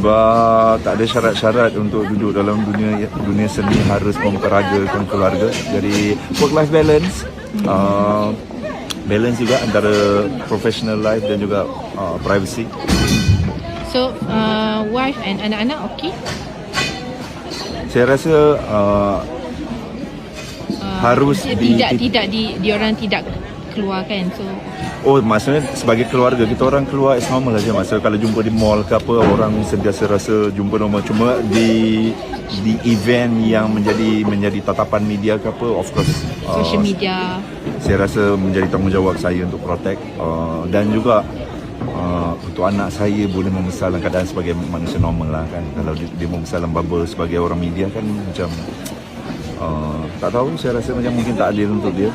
Sebab tak ada syarat-syarat untuk duduk dalam dunia seni harus memperagakan keluarga. Jadi work life balance, balance juga antara professional life dan juga privacy. So wife and anak-anak okay? Saya rasa harus diorang tidak keluarkan. So maksudnya sebagai keluarga kita orang keluar as normal aja. Maksudnya kalau jumpa di mall ke apa, orang sentiasa rasa jumpa normal. Cuma di event yang menjadi tatapan media ke apa, of course social media, saya rasa menjadi tanggungjawab saya untuk protect, dan juga untuk anak saya boleh membesar dalam keadaan sebagai manusia normal lah kan. Kalau dia membesar dalam bubble sebagai orang media kan macam tak tahu, saya rasa macam mungkin tak adil untuk dia.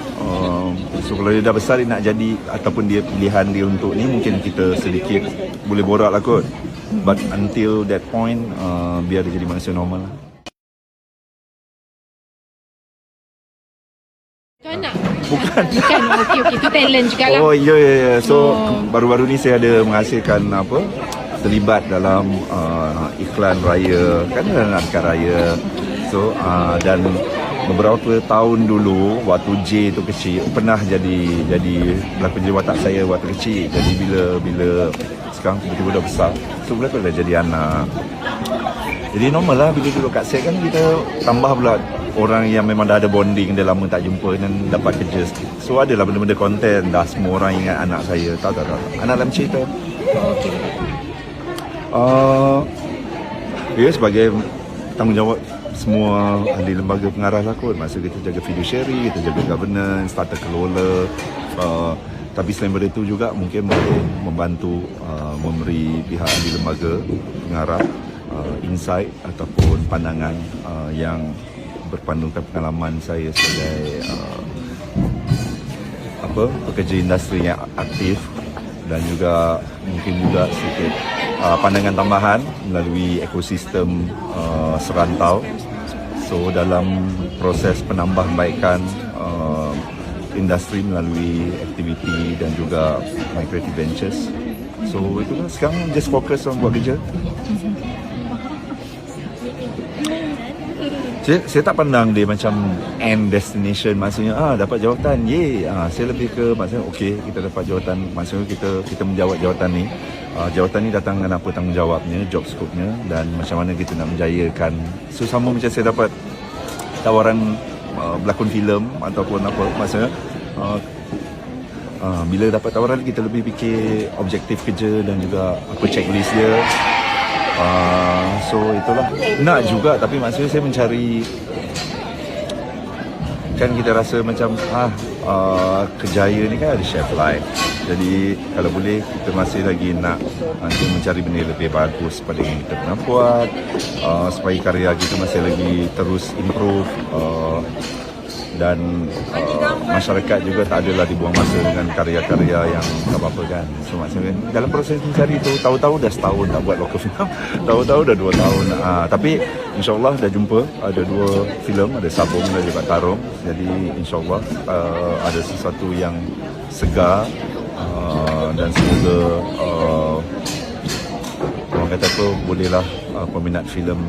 So kalau dia dah besar dia nak jadi ataupun dia pilihan dia untuk ni, mungkin kita sedikit boleh borak lah kot. But until that point, biar dia jadi manusia normal lah. Itu anak? Bukan. Okey, itu talent juga lah. Oh ya. So baru-baru ni saya ada menghasilkan terlibat dalam iklan raya, kan ada iklan raya. So dan beberapa tahun dulu waktu J tu kecil pernah jadi pelakon jadi watak saya waktu kecil. Jadi bila sekarang tiba-tiba dah besar, so bila tu dah jadi anak. Jadi normal lah bila duduk kat set kan, kita tambah pula orang yang memang dah ada bonding, dah lama tak jumpa dan dapat kerja sikit. So adalah benda-benda konten, dah semua orang ingat anak saya. Tak. Anak dalam cerita. Okey. Ya, sebagai tanggungjawab semua ahli lembaga pengarah lah kot. Maksud kita jaga fiduciary, kita jaga governance, tata kelola. Tapi selain daripada itu juga mungkin boleh membantu memberi pihak ahli lembaga pengarah insight ataupun pandangan yang berpandukan pengalaman saya sebagai pekerja industri yang aktif, dan juga mungkin juga sedikit pandangan tambahan melalui ekosistem serantau. So dalam proses penambahbaikan industri melalui aktiviti dan juga My Creative Ventures. So itulah, sekarang just fokus on buat kerja. Saya tak pandang dia macam end destination, maksudnya dapat jawatan, saya lebih ke maksudnya okey, kita dapat jawatan, maksudnya kita menjawab jawatan ni. Jawatan ni datang dengan apa tanggungjawabnya, job scope-nya, dan macam mana kita nak menjayakan. So sama macam saya dapat tawaran berlakon filem ataupun apa, maksudnya bila dapat tawaran kita lebih fikir objektif kerja dan juga apa checklist dia. So itulah, nak juga, tapi maksudnya saya mencari, kan kita rasa macam kejaya ni kan ada chef life. Jadi kalau boleh kita masih lagi nak mencari benda yang lebih bagus pada yang kita pernah buat, supaya karya kita masih lagi terus improve, dan masyarakat juga tak adalah dibuang masa dengan karya-karya yang tak apa-apa kan. So maksudnya dalam proses mencari tu, tahu-tahu dah setahun tak buat local film, tahu-tahu dah 2 tahun. Tapi insyaAllah dah jumpa, ada 2 filem, ada Sabung dan juga Tarung. Jadi insyaAllah ada sesuatu yang segar, dan semoga orang kata apa, bolehlah peminat filem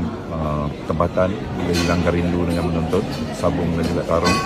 tempatan boleh hilangkan rindu dengan menonton Sabung dan juga Tarung.